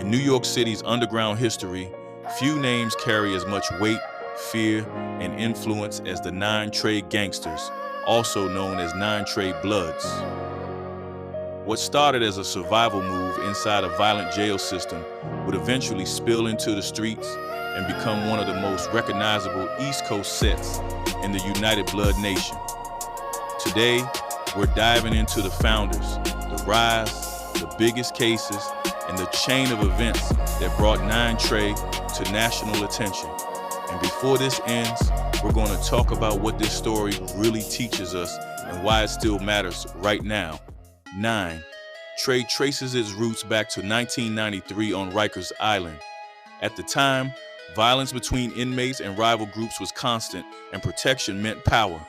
In New York City's underground history, few names carry as much weight, fear, and influence as the 9 Trey gangsters, also known as 9 Trey Bloods. What started as a survival move inside a violent jail system would eventually spill into the streets and become one of the most recognizable East Coast sets in the United Blood Nation. Today, we're diving into the founders, the rise, the biggest cases, and the chain of events that brought 9 Trey to national attention. And before this ends, we're going to talk about what this story really teaches us and why it still matters right now. 9. Trey traces its roots back to 1993 on Rikers Island. At the time, violence between inmates and rival groups was constant, and protection meant power.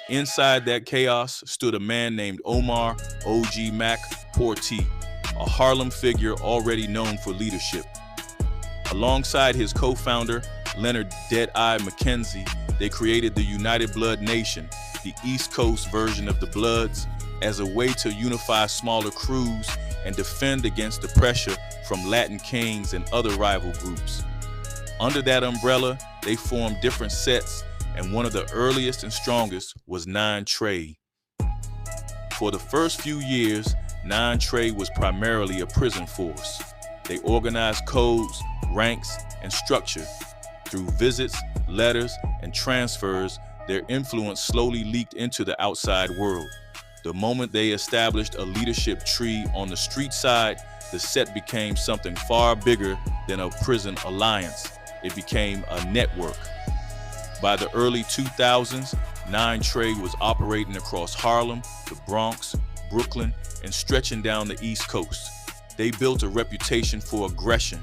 Inside that chaos stood a man named Omar O.G. Mac Portie, a Harlem figure already known for leadership. Alongside his co-founder, Leonard Dead-Eye McKenzie, they created the United Blood Nation, the East Coast version of the Bloods, as a way to unify smaller crews and defend against the pressure from Latin Kings and other rival groups. Under that umbrella, they formed different sets, and one of the earliest and strongest was 9 Trey. For the first few years, 9 Trey was primarily a prison force. They organized codes, ranks, and structure. Through visits, letters, and transfers, their influence slowly leaked into the outside world. The moment they established a leadership tree on the street side, the set became something far bigger than a prison alliance. It became a network. By the early 2000s, 9 Trey was operating across Harlem, the Bronx, Brooklyn, and stretching down the East Coast. They built a reputation for aggression.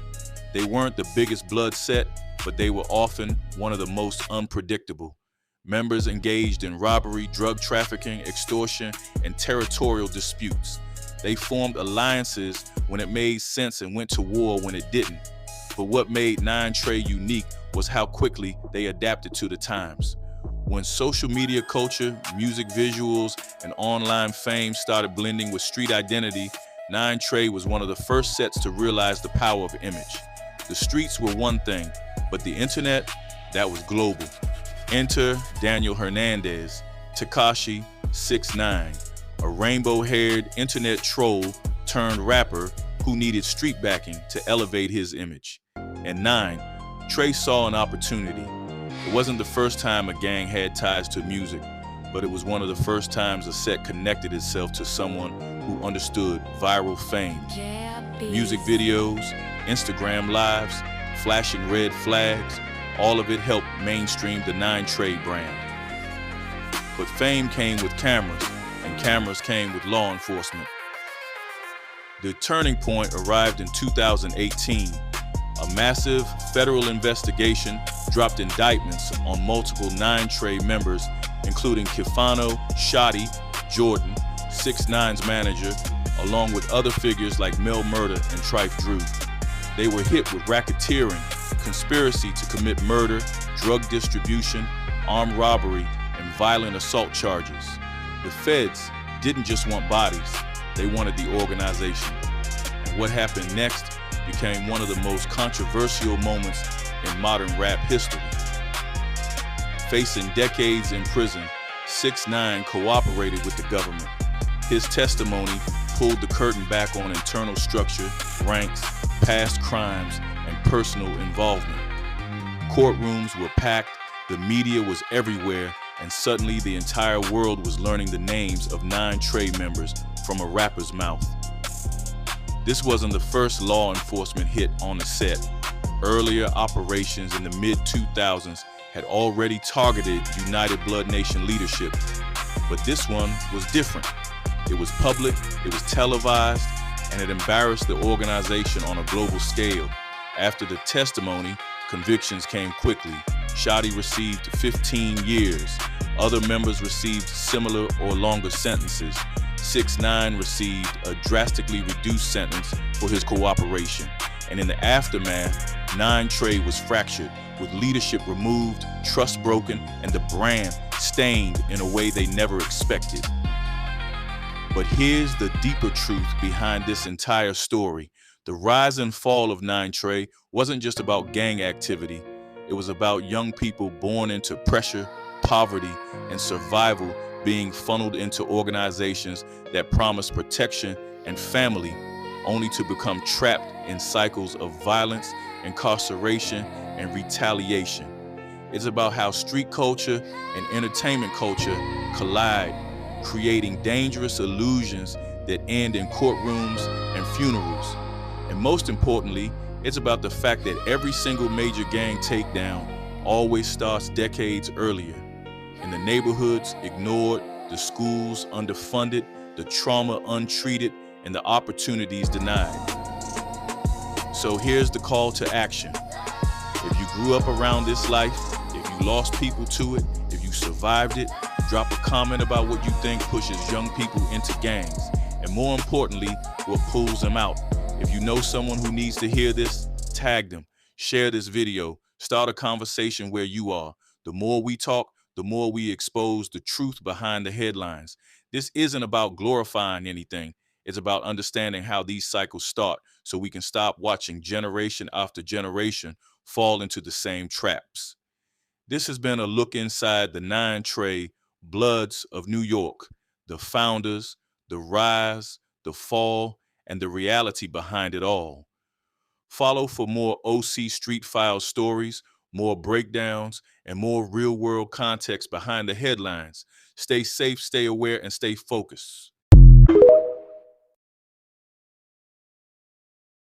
They weren't the biggest blood set, but they were often one of the most unpredictable. Members engaged in robbery, drug trafficking, extortion, and territorial disputes. They formed alliances when it made sense and went to war when it didn't. But what made 9 Trey unique was how quickly they adapted to the times. When social media culture, music visuals, and online fame started blending with street identity, 9 Trey was one of the first sets to realize the power of image. The streets were one thing, but the internet, that was global. Enter Daniel Hernandez, Tekashi 6ix9ine, a rainbow-haired internet troll turned rapper who needed street backing to elevate his image. And 9, Trey saw an opportunity. It wasn't the first time a gang had ties to music, but it was one of the first times a set connected itself to someone who understood viral fame. Music videos, Instagram lives, flashing red flags, all of it helped mainstream the 9 Trey brand. But fame came with cameras, and cameras came with law enforcement. The turning point arrived in 2018. A massive federal investigation dropped indictments on multiple 9 Trey members, including Kifano, Shoty, Jordan, 6ix9ine's manager, along with other figures like Mel Murder and Trife Drew. They were hit with racketeering, conspiracy to commit murder, drug distribution, armed robbery, and violent assault charges. The feds didn't just want bodies, they wanted the organization. And what happened next became one of the most controversial moments in modern rap history. Facing decades in prison, 6ix9ine cooperated with the government. His testimony pulled the curtain back on internal structure, ranks, past crimes, and personal involvement. Courtrooms were packed, the media was everywhere, and suddenly the entire world was learning the names of 9 Trey members from a rapper's mouth. This wasn't the first law enforcement hit on the set. Earlier operations in the mid-2000s had already targeted United Blood Nation leadership, but this one was different. It was public, it was televised, and it embarrassed the organization on a global scale. After the testimony, convictions came quickly. Shoty received 15 years. Other members received similar or longer sentences. 6ix9ine received a drastically reduced sentence for his cooperation. And in the aftermath, 9 Trey was fractured, with leadership removed, trust broken, and the brand stained in a way they never expected. But here's the deeper truth behind this entire story. The rise and fall of 9 Trey wasn't just about gang activity, it was about young people born into pressure, poverty, and survival being funneled into organizations that promised protection and family, only to become trapped in cycles of violence, incarceration, and retaliation. It's about how street culture and entertainment culture collide, creating dangerous illusions that end in courtrooms and funerals. And most importantly, it's about the fact that every single major gang takedown always starts decades earlier. In the neighborhoods ignored, the schools underfunded, the trauma untreated, and the opportunities denied. So here's the call to action. If you grew up around this life, if you lost people to it, if you survived it, drop a comment about what you think pushes young people into gangs, and more importantly, what pulls them out. If you know someone who needs to hear this, tag them, share this video, start a conversation where you are. The more we talk, the more we expose the truth behind the headlines. This isn't about glorifying anything. It's about understanding how these cycles start so we can stop watching generation after generation fall into the same traps. This has been a look inside the 9 Trey Bloods of New York, the founders, the rise, the fall, and the reality behind it all. Follow for more OC Street Files stories, more breakdowns, and more real-world context behind the headlines. Stay safe, stay aware, and stay focused.